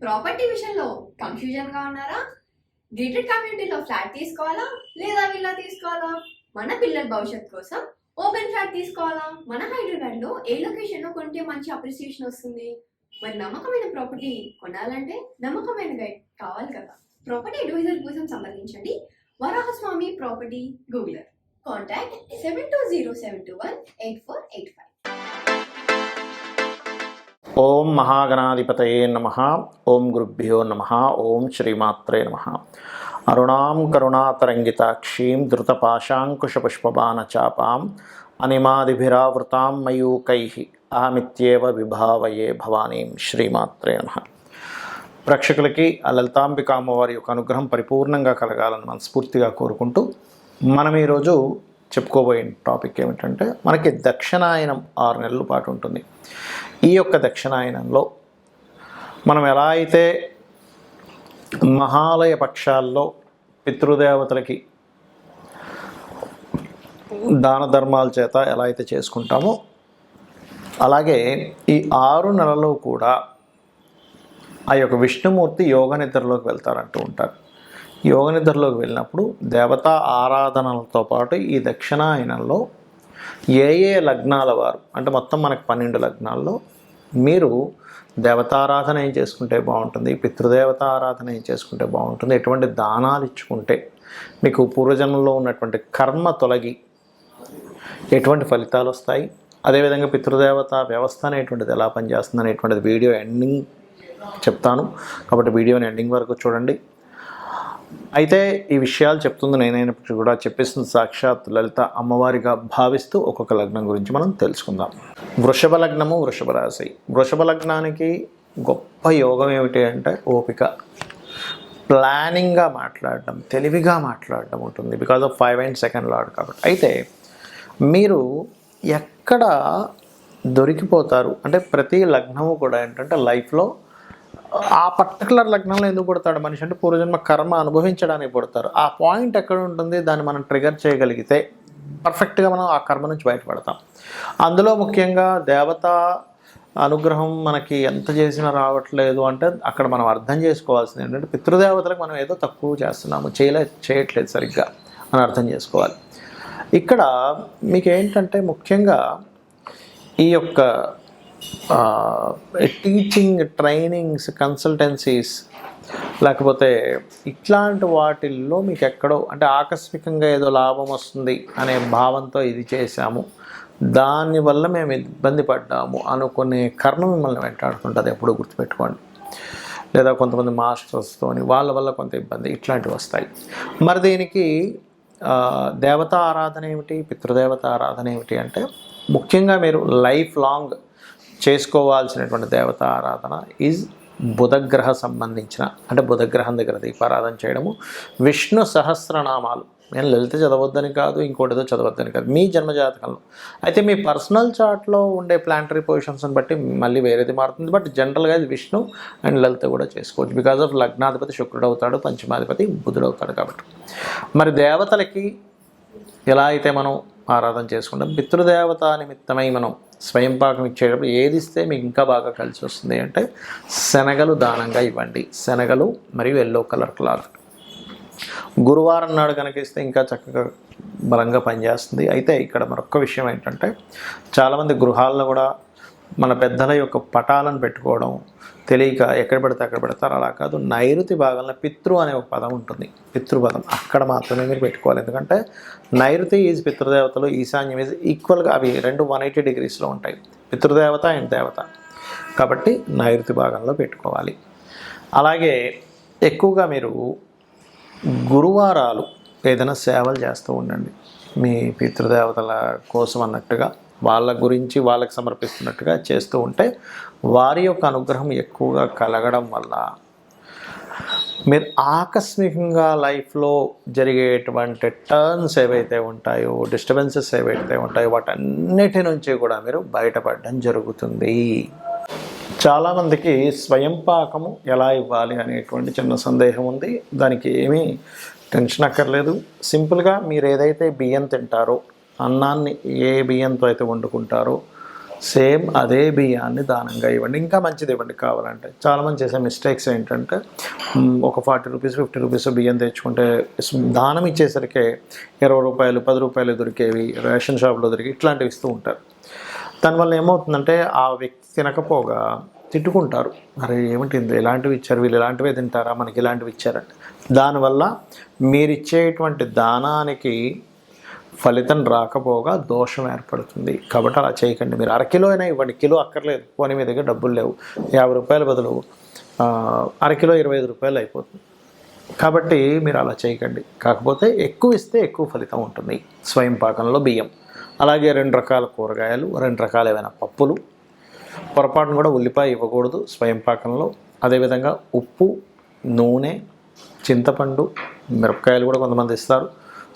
Property విషయంలో కన్ఫ్యూజన్గా ఉన్నారా? Gated కమ్యూనిటీలో ఫ్లాట్ తీసుకోవాలా లేదా విల్లా తీసుకోవాలా? మన పిల్లల భవిష్యత్ కోసం ఓపెన్ ఫ్లాట్ తీసుకోవాలా? మన హైదరాబాద్లో ఏ లొకేషన్లో కొంటే మంచి అప్రిసియేషన్ వస్తుంది? మరి నమ్మకమైన ప్రాపర్టీ కొనాలంటే నమ్మకమైన గైడ్ కావాలి కదా. ప్రాపర్టీ అడ్వైజర్ కోసం సంప్రదించండి వరాహస్వామి ప్రాపర్టీ గూగులర్. కాంటాక్ట్ 7207218485. ఓం మహాగణాధిపతయే నమః. ఓం గురుభ్యో నమః. ఓం శ్రీమాత్రే నమః. అరుణాం కరుణాతరంగితాక్షీం ధృతపాశాంకుశపుష్పబాణచాపాం అనిమాదిభిరావృతాం మయూకైః అహమిత్యేవ విభావయే భవానీం. శ్రీమాత్రే నమః. ప్రేక్షకులకి ఆ లలితాంబిక అమ్మవారి యొక్క అనుగ్రహం పరిపూర్ణంగా కలగాలని మనస్ఫూర్తిగా కోరుకుంటూ మనం ఈరోజు చెప్పుకోబోయే టాపిక్ ఏమిటంటే, మనకి దక్షిణాయనం 6 నెలల పాటు ఉంటుంది. ఈ యొక్క దక్షిణాయనంలో మనం ఎలా అయితే మహాలయ పక్షాల్లో పితృదేవతలకి దాన ధర్మాల చేత ఎలా అయితే చేసుకుంటామో, అలాగే ఈ 6 నెలలు కూడా ఆ యొక్క విష్ణుమూర్తి యోగ నిద్రలోకి వెళ్తారంటూ ఉంటారు. యోగ నిద్రలోకి వెళ్ళినప్పుడు దేవతా ఆరాధనలతో పాటు ఈ దక్షిణాయనంలో ఏ లగ్నాల వారు, అంటే మొత్తం మనకు 12 లగ్నాల్లో మీరు దేవతారాధన ఏం చేసుకుంటే బాగుంటుంది, పితృదేవత ఆరాధన ఏం చేసుకుంటే బాగుంటుంది, ఎటువంటి దానాలు ఇచ్చుకుంటే మీకు పూర్వజన్మలో ఉన్నటువంటి కర్మ తొలగి ఎటువంటి ఫలితాలు వస్తాయి, అదేవిధంగా పితృదేవత వ్యవస్థ అనేటువంటిది ఎలా పనిచేస్తుంది అనేటువంటిది వీడియో ఎండింగ్ చెప్తాను. కాబట్టి వీడియోని ఎండింగ్ వరకు చూడండి. అయితే ఈ విషయాలు చెప్తుంది నేనైనప్పటికీ కూడా చెప్పేస్తుంది సాక్షాత్ లలిత అమ్మవారిగా భావిస్తూ ఒక్కొక్క లగ్నం గురించి మనం తెలుసుకుందాం. వృషభ లగ్నము, వృషభ రాశి. వృషభ లగ్నానికి గొప్ప యోగం ఏమిటి అంటే ఓపిక, ప్లానింగ్గా మాట్లాడడం, తెలివిగా మాట్లాడడం ఉంటుంది. Because of 5 and 2nd lord కాబట్టి. అయితే మీరు ఎక్కడ దొరికిపోతారు అంటే, ప్రతి లగ్నము కూడా ఏంటంటే లైఫ్లో ఆ పర్టికులర్ లగ్నంలో ఎందుకు పుడతాడు మనిషి అంటే, పూర్వజన్మ కర్మ అనుభవించడానికి పుడతారు. ఆ పాయింట్ ఎక్కడ ఉంటుంది, దాన్ని మనం ట్రిగర్ చేయగలిగితే పర్ఫెక్ట్గా మనం ఆ కర్మ నుంచి బయటపడతాం. అందులో ముఖ్యంగా దేవత అనుగ్రహం మనకి ఎంత చేసినా రావట్లేదు అంటే, అక్కడ మనం అర్థం చేసుకోవాల్సింది ఏంటంటే, పితృదేవతలకు మనం ఏదో తక్కువ చేస్తున్నాము, చేయట్లేదు సరిగ్గా అని అర్థం చేసుకోవాలి. ఇక్కడ మీకు ఏంటంటే ముఖ్యంగా ఈ యొక్క టీచింగ్, ట్రైనింగ్స్, కన్సల్టెన్సీస్ లేకపోతే ఇట్లాంటి వాటిల్లో మీకు ఎక్కడో అంటే ఆకస్మికంగా ఏదో లాభం వస్తుంది అనే భావంతో ఇది చేశాము, దానివల్ల మేము ఇబ్బంది పడ్డాము అనుకునే కర్మ మిమ్మల్ని వెంటాడుతుంటుంది. ఎప్పుడూ గుర్తుపెట్టుకోండి. లేదా కొంతమంది మాస్టర్స్తోని వాళ్ళ వల్ల కొంత ఇబ్బంది ఇట్లాంటివి వస్తాయి. మరి దీనికి దేవతా ఆరాధన ఏమిటి, పితృదేవత ఆరాధన ఏమిటి అంటే, ముఖ్యంగా మీరు లైఫ్ లాంగ్ చేసుకోవాల్సినటువంటి దేవతా ఆరాధన ఈజ్ బుధగ్రహ సంబంధించిన, అంటే బుధగ్రహం దగ్గర దీపారాధన చేయడము, విష్ణు సహస్రనామాలు. నేను లలిత చదవద్దని కాదు, ఇంకోటిదో చదవద్దని కాదు, మీ జన్మజాతకంలో. అయితే మీ పర్సనల్ చార్ట్లో ఉండే ప్లాంటరీ పొజిషన్స్ని బట్టి మళ్ళీ వేరేది మారుతుంది. బట్ జనరల్గా ఇది విష్ణు అండ్ లలిత కూడా చేసుకోవచ్చు. బికాజ్ ఆఫ్ లగ్నాధిపతి శుక్రుడు అవుతాడు, పంచమాధిపతి బుధుడు అవుతాడు కాబట్టి. మరి దేవతలకి ఎలా అయితే మనం ఆరాధన చేసుకుంటాం, పితృదేవత నిమిత్తమై మనం స్వయం పాకం ఇచ్చేటప్పుడు ఏది ఇస్తే మీకు ఇంకా బాగా కలిసి వస్తుంది అంటే, శనగలు దానంగా ఇవ్వండి. శనగలు మరియు ఎల్లో కలర్ క్లాత్. గురువారం నాడు కనుక ఇస్తే ఇంకా చక్కగా బలంగా పనిచేస్తుంది. అయితే ఇక్కడ మరొక విషయం ఏంటంటే, చాలామంది గృహాల్లో కూడా మన పెద్దల యొక్క పటాలను పెట్టుకోవడం తెలియక ఎక్కడ పెడితే అక్కడ పెడతారు. అలా కాదు, నైరుతి భాగంలో పితృ అనే ఒక పదం ఉంటుంది, పితృపదం, అక్కడ మాత్రమే మీరు పెట్టుకోవాలి. ఎందుకంటే నైరుతి ఈజ్ పితృదేవతలు, ఈశాన్యం ఈజ్ ఈక్వల్గా, అవి రెండు 180 degreesలో ఉంటాయి, పితృదేవత అండ్ దేవత. కాబట్టి నైరుతి భాగంలో పెట్టుకోవాలి. అలాగే ఎక్కువగా మీరు గురువారాలు ఏదైనా సేవలు చేస్తూ ఉండండి. మీ పితృదేవతల కోసం అన్నట్టుగా, వాళ్ళ గురించి వాళ్ళకి సమర్పిస్తున్నట్టుగా చేస్తూ ఉంటే వారి యొక్క అనుగ్రహం ఎక్కువగా కలగడం వల్ల మీరు ఆకస్మికంగా లైఫ్లో జరిగేటువంటి టర్న్స్ ఏవైతే ఉంటాయో, డిస్టర్బెన్సెస్ ఏవైతే ఉంటాయో, వాటన్నిటి నుంచి కూడా మీరు బయటపడడం జరుగుతుంది. చాలామందికి స్వయం పాకము ఎలా ఇవ్వాలి అనేటువంటి చిన్న సందేహం ఉంది. దానికి ఏమీ టెన్షన్ అక్కర్లేదు. సింపుల్గా మీరు ఏదైతే బియ్యం తింటారో, అన్నాన్ని ఏ బియ్యంతో అయితే వండుకుంటారో సేమ్ అదే బియ్యాన్ని దానంగా ఇవ్వండి. ఇంకా మంచిది ఇవ్వండి కావాలంటే. చాలామంది చేసే మిస్టేక్స్ ఏంటంటే ఒక 40 రూపీస్ 50 రూపీస్ బియ్యం తెచ్చుకుంటే దానం ఇచ్చేసరికి 20 రూపాయలు 10 రూపాయలు దొరికేవి రేషన్ షాప్లో దొరికి ఇట్లాంటివి ఇస్తూ ఉంటారు. దానివల్ల ఏమవుతుందంటే ఆ వ్యక్తి తినకపోగా తిట్టుకుంటారు. అరే ఏమిటి ఇలాంటివి ఇచ్చారు, వీళ్ళు ఇలాంటివే తింటారా, మనకి ఇలాంటివి ఇచ్చారంటే. దానివల్ల మీరు ఇచ్చేటువంటి దానానికి ఫలితం రాకపోగా దోషం ఏర్పడుతుంది. కాబట్టి అలా చేయకండి. మీరు అరకిలో అయినా ఇవ్వండి, కిలో అక్కర్లేదు. పోనీ మీ దగ్గర డబ్బులు లేవు, 50 రూపాయల బదులు అరకిలో 25 రూపాయలు అయిపోతుంది. కాబట్టి మీరు అలా చేయకండి. కాకపోతే ఎక్కువ ఇస్తే ఎక్కువ ఫలితం ఉంటుంది. స్వయం పాకంలో బియ్యం, అలాగే 2 రకాల కూరగాయలు, 2 రకాల ఏమైనా పప్పులు, పొరపాటును కూడా ఉల్లిపాయ ఇవ్వకూడదు స్వయం పాకంలో. అదేవిధంగా ఉప్పు, నూనె, చింతపండు, మిరపకాయలు కూడా కొంతమంది ఇస్తారు.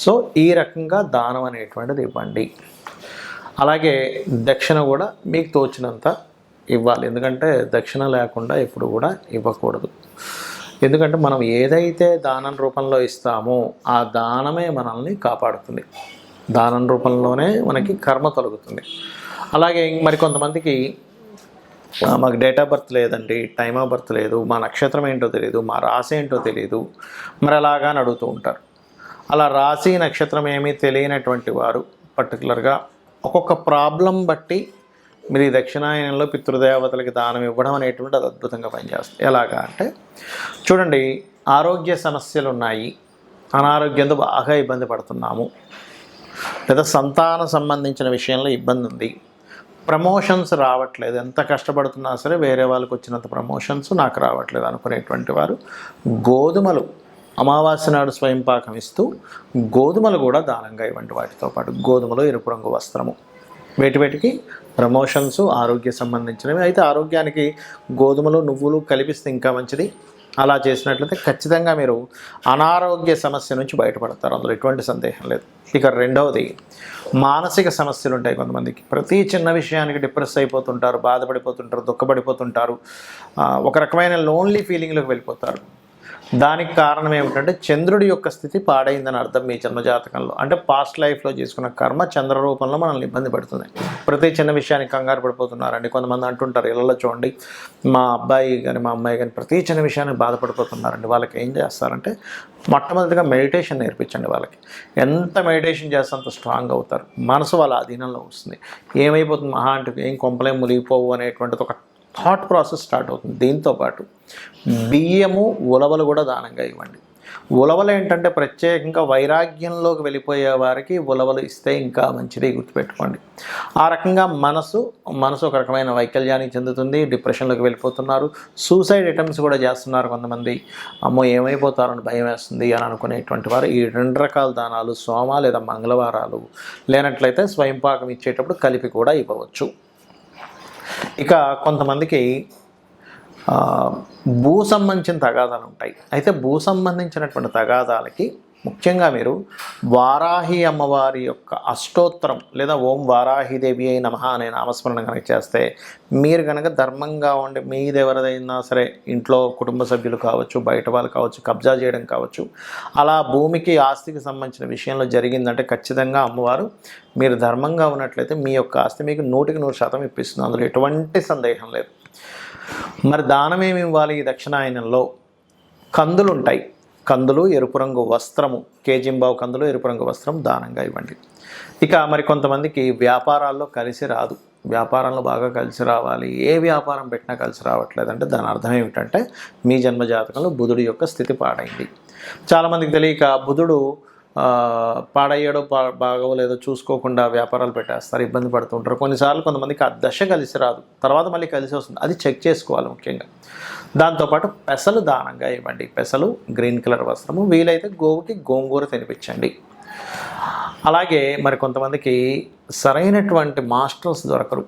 సో ఈ రకంగా దానం అనేటువంటిది ఇవ్వండి. అలాగే దక్షిణ కూడా మీకు తోచినంత ఇవ్వాలి. ఎందుకంటే దక్షిణ లేకుండా ఎప్పుడు కూడా ఇవ్వకూడదు. ఎందుకంటే మనం ఏదైతే దానం రూపంలో ఇస్తామో ఆ దానమే మనల్ని కాపాడుతుంది. దానం రూపంలోనే మనకి కర్మ తొలగుతుంది. అలాగే మరి కొంతమందికి మాకు డేట్ ఆఫ్ బర్త్ లేదండి, టైమ్ ఆఫ్ బర్త్ లేదు, మా నక్షత్రం ఏంటో తెలియదు, మా రాశి ఏంటో తెలియదు, మరి అలాగా అని అడుగుతూ ఉంటారు. అలా రాశి నక్షత్రం ఏమీ తెలియనటువంటి వారు పర్టికులర్గా ఒక్కొక్క ప్రాబ్లం బట్టి మీరు ఈ దక్షిణాయనంలో పితృదేవతలకి దానం ఇవ్వడం అనేటువంటి అది అద్భుతంగా పనిచేస్తుంది. ఎలాగా అంటే చూడండి, ఆరోగ్య సమస్యలు ఉన్నాయి, అనారోగ్యంతో బాగా ఇబ్బంది పడుతున్నాము, లేదా సంతాన సంబంధించిన విషయంలో ఇబ్బంది ఉంది, ప్రమోషన్స్ రావట్లేదు, ఎంత కష్టపడుతున్నా సరే వేరే వాళ్ళకి వచ్చినంత ప్రమోషన్స్ నాకు రావట్లేదు అనుకునేటువంటి వారు గోధుమలు అమావాస్య నాడు స్వయం పాకం ఇస్తూ గోధుమలు కూడా దానంగా ఇవ్వండి. వాటితో పాటు గోధుమలు, ఎరుపు రంగు వస్త్రము, వేటికి ప్రమోషన్స్ ఆరోగ్య సంబంధించినవి. అయితే ఆరోగ్యానికి గోధుమలు నువ్వులు కలిపిస్తే ఇంకా మంచిది. అలా చేసినట్లయితే ఖచ్చితంగా మీరు అనారోగ్య సమస్య నుంచి బయటపడతారు, అందులో ఎటువంటి సందేహం లేదు. ఇక రెండవది, మానసిక సమస్యలు ఉంటాయి కొంతమందికి. ప్రతి చిన్న విషయానికి డిప్రెస్ అయిపోతుంటారు, బాధపడిపోతుంటారు, దుఃఖపడిపోతుంటారు, ఒక రకమైన లోన్లీ ఫీలింగ్లోకి వెళ్ళిపోతారు. దానికి కారణం ఏమిటంటే చంద్రుడి యొక్క స్థితి పాడైందని అర్థం మీ జన్మజాతకంలో. అంటే పాస్ట్ లైఫ్లో చేసుకున్న కర్మ చంద్ర రూపంలో మనల్ని ఇబ్బంది పడుతుంది. ప్రతి చిన్న విషయానికి కంగారు పడిపోతున్నారండి. కొంతమంది అంటుంటారు ఇళ్ళలో చూడండి, మా అబ్బాయి కానీ మా అమ్మాయి కానీ ప్రతి చిన్న విషయానికి బాధపడిపోతున్నారండి. వాళ్ళకి ఏం చేస్తారంటే మొట్టమొదటిగా మెడిటేషన్ నేర్పించండి. వాళ్ళకి ఎంత మెడిటేషన్ చేస్తే అంత స్ట్రాంగ్ అవుతారు, మనసు వాళ్ళ అధీనంలో వస్తుంది. ఏమైపోతుంది మహా అంటే ఏం కొంపలేం మునిగిపోవు అనేటువంటిది ఒక థాట్ ప్రాసెస్ స్టార్ట్ అవుతుంది. దీంతోపాటు బియ్యము, ఉలవలు కూడా దానంగా ఇవ్వండి. ఉలవలు ఏంటంటే ప్రత్యేకంగా వైరాగ్యంలోకి వెళ్ళిపోయే వారికి ఉలవలు ఇస్తే ఇంకా మంచిది, గుర్తుపెట్టుకోండి. ఆ రకంగా మనసు ఒక రకమైన వైకల్యానికి చెందుతుంది, డిప్రెషన్లోకి వెళ్ళిపోతున్నారు, సూసైడ్ అటెంప్ట్స్ కూడా చేస్తున్నారు కొంతమంది. అమ్మో ఏమైపోతారని భయం వేస్తుంది అని అనుకునేటువంటి వారు ఈ 2 రకాల దానాలు సోమ లేదా మంగళవారాలు లేనట్లయితే స్వయంపాకం ఇచ్చేటప్పుడు కలిపి కూడా ఇవ్వవచ్చు. ఇక కొంతమందికి భూ సంబంధించిన తగాదాలు ఉంటాయి. అయితే భూ సంబంధించినటువంటి తగాదాలకి ముఖ్యంగా మీరు వారాహి అమ్మవారి యొక్క అష్టోత్తరం లేదా ఓం వారాహిదేవి అయి నమః అనే నామస్మరణ కనుక చేస్తే, మీరు కనుక ధర్మంగా ఉండి మీదెవరిదైనా సరే ఇంట్లో కుటుంబ సభ్యులు కావచ్చు, బయట వాళ్ళు కావచ్చు, కబ్జా చేయడం కావచ్చు, అలా భూమికి ఆస్తికి సంబంధించిన విషయంలో జరిగిందంటే ఖచ్చితంగా అమ్మవారు మీరు ధర్మంగా ఉన్నట్లయితే మీ యొక్క ఆస్తి మీకు 100% ఇప్పిస్తుంది, అందులో ఎటువంటి సందేహం లేదు. మరి దానం ఏమి ఇవ్వాలి? ఈ దక్షిణాయనంలో కందులు ఉంటాయి, కందులు, ఎరుపు రంగు వస్త్రము, కేజింబావు కందులు, ఎరుపు రంగు వస్త్రం దానంగా ఇవ్వండి. ఇక మరి కొంతమందికి వ్యాపారాల్లో కలిసి రాదు, వ్యాపారంలో బాగా కలిసి రావాలి, ఏ వ్యాపారం పెట్టినా కలిసి రావట్లేదంటే దాని అర్థం ఏమిటంటే మీ జన్మజాతకంలో బుధుడి యొక్క స్థితి పాడైంది. చాలామందికి తెలియక బుధుడు పాడయ్యాడో బాగోలేదో చూసుకోకుండా వ్యాపారాలు పెట్టేస్తారు, ఇబ్బంది పడుతుంటారు. కొన్నిసార్లు కొంతమందికి ఆ దశ కలిసి రాదు, తర్వాత మళ్ళీ కలిసి వస్తుంది, అది చెక్ చేసుకోవాలి ముఖ్యంగా. దాంతోపాటు పెసలు దానంగా ఇవ్వండి. పెసలు, గ్రీన్ కలర్ వస్త్రము, వీలైతే గోవుకి గోంగూర తినిపించండి. అలాగే మరి కొంతమందికి సరైనటువంటి మాస్టర్స్ దొరకరు,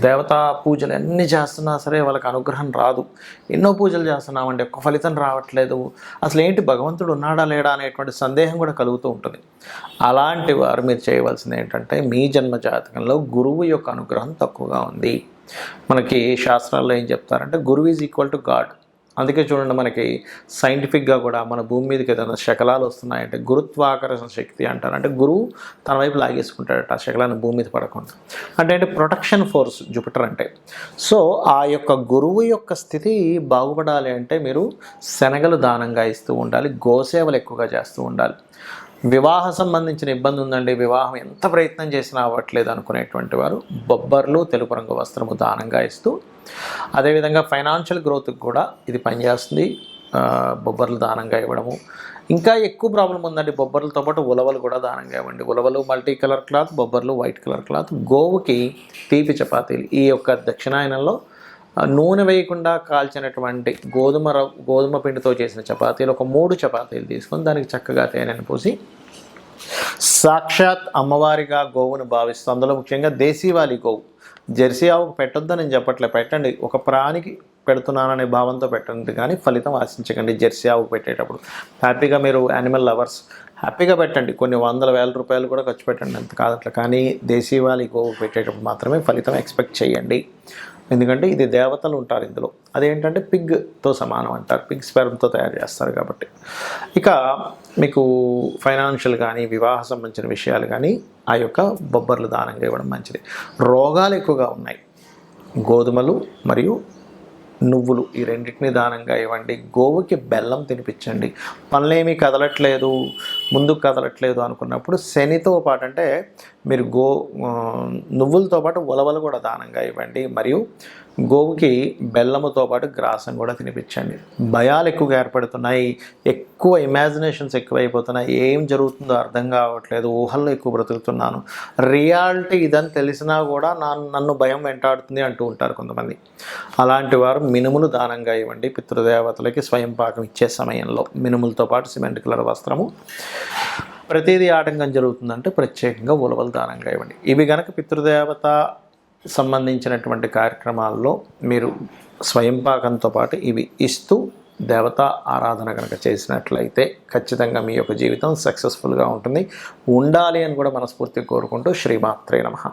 దేవతా పూజలు ఎన్ని చేస్తున్నా సరే వాళ్ళకి అనుగ్రహం రాదు. ఎన్నో పూజలు చేస్తున్నామంటే ఒక్క ఫలితం రావట్లేదు, అసలు ఏంటి భగవంతుడు ఉన్నాడా లేడా అనేటువంటి సందేహం కూడా కలుగుతూ ఉంటుంది. అలాంటి వారు మీరు చేయవలసింది ఏంటంటే మీ జన్మ జాతకంలో గురువు యొక్క అనుగ్రహం తక్కువగా ఉంది. మనకి శాస్త్రాల్లో ఏం చెప్తారంటే గురువు ఈజ్ ఈక్వల్ టు గాడ్. అందుకే చూడండి మనకి సైంటిఫిక్గా కూడా మన భూమి మీదకి ఏదైనా శకలాలు వస్తున్నాయంటే గురుత్వాకర్షణ శక్తి అంటారు. అంటే గురువు తన వైపు లాగేసుకుంటాడట ఆ శకలాన్ని భూమి మీద పడకుండా. అంటే ప్రొటెక్షన్ ఫోర్స్ జూపిటర్ అంటే. సో ఆ యొక్క గురువు యొక్క స్థితి బాగుపడాలి అంటే మీరు శనగలు దానంగా ఇస్తూ ఉండాలి, గోసేవలు ఎక్కువగా చేస్తూ ఉండాలి. వివాహ సంబంధించిన ఇబ్బంది ఉందండి, వివాహం ఎంత ప్రయత్నం చేసినా అవ్వట్లేదు అనుకునేటువంటి వారు బొబ్బర్లు, తెలుపు రంగు వస్త్రము దానంగా ఇస్తూ, అదేవిధంగా ఫైనాన్షియల్ గ్రోత్కి కూడా ఇది పనిచేస్తుంది. బొబ్బర్లు దానంగా ఇవ్వడము. ఇంకా ఎక్కువ ప్రాబ్లం ఉందండి, బొబ్బర్లతో పాటు ఉలవలు కూడా దానంగా ఇవ్వండి. ఉలవలు మల్టీ కలర్ క్లాత్, బొబ్బర్లు వైట్ కలర్ క్లాత్. గోవుకి తీపి చపాతీలు. ఈ యొక్క దక్షిణాయనంలో నూనె వేయకుండా కాల్చినటువంటి గోధుమ పిండితో చేసిన చపాతీలు ఒక 3 చపాతీలు తీసుకొని దానికి చక్కగా తేనెను పోసి సాక్షాత్ అమ్మవారిగా గోవును భావిస్తూ, అందులో ముఖ్యంగా దేశీవాలి గోవు, జెర్సీ ఆవుకు పెట్టొద్దని నేను చెప్పట్లే, పెట్టండి, ఒక ప్రాణికి పెడుతున్నాననే భావంతో పెట్టండి, కానీ ఫలితం ఆశించకండి. జెర్సీ ఆవుకు పెట్టేటప్పుడు హ్యాపీగా మీరు యానిమల్ లవర్స్ హ్యాపీగా పెట్టండి, కొన్ని వందల వేల రూపాయలు కూడా ఖర్చు పెట్టండి, అంత కాదట్లా. కానీ దేశీవాలి గోవు పెట్టేటప్పుడు మాత్రమే ఫలితం ఎక్స్పెక్ట్ చేయండి. ఎందుకంటే ఇది దేవతలు ఉంటారు ఇందులో. అదేంటంటే పిగ్తో సమానం అంటారు, పిగ్ స్పెర్మ్తో తయారు చేస్తారు కాబట్టి. ఇక మీకు ఫైనాన్షియల్ కానీ వివాహ సంబంధించిన విషయాలు కానీ ఆ యొక్క బొబ్బర్లు దానంగా ఇవ్వడం మంచిది. రోగాలు ఎక్కువగా ఉన్నాయి, గోధుమలు మరియు నువ్వులు ఈ రెండింటిని దానంగా ఇవ్వండి. గోవుకి బెల్లం తినిపించండి. పనులేమీ కదలట్లేదు, ముందుకు కదలట్లేదు అనుకున్నప్పుడు శనితో పాటు అంటే మీరు నువ్వులతో పాటు ఉలవలు కూడా దానంగా ఇవ్వండి. మరియు గోవుకి బెల్లముతో పాటు గ్రాసం కూడా తినిపించండి. భయాలు ఎక్కువగా ఏర్పడుతున్నాయి, ఎక్కువ ఇమాజినేషన్స్ ఎక్కువైపోతున్నాయి, ఏం జరుగుతుందో అర్థం కావట్లేదు, ఊహల్లో ఎక్కువ బ్రతుకుతున్నాను, రియాలిటీ ఇదని తెలిసినా కూడా నన్ను భయం వెంటాడుతుంది అంటూ ఉంటారు కొంతమంది. అలాంటి వారు మినుములు దానంగా ఇవ్వండి. పితృదేవతలకి స్వయం పాకం ఇచ్చే సమయంలో మినుములతో పాటు సిమెంట్ కలర్ వస్త్రము. ప్రతిదీ ఆటంకం జరుగుతుందంటే ప్రత్యేకంగా ఉలవలు దానంగా ఇవ్వండి. ఇవి గనక పితృదేవత సంబంధించినటువంటి కార్యక్రమాల్లో మీరు స్వయం పాకంతో పాటు ఇవి ఇస్తూ దేవతా ఆరాధన కనుక చేసినట్లయితే ఖచ్చితంగా మీ యొక్క జీవితం సక్సెస్ఫుల్గా ఉంటుంది, ఉండాలి అని కూడా మనస్ఫూర్తిగా కోరుకుంటూ శ్రీమాత్రే నమః.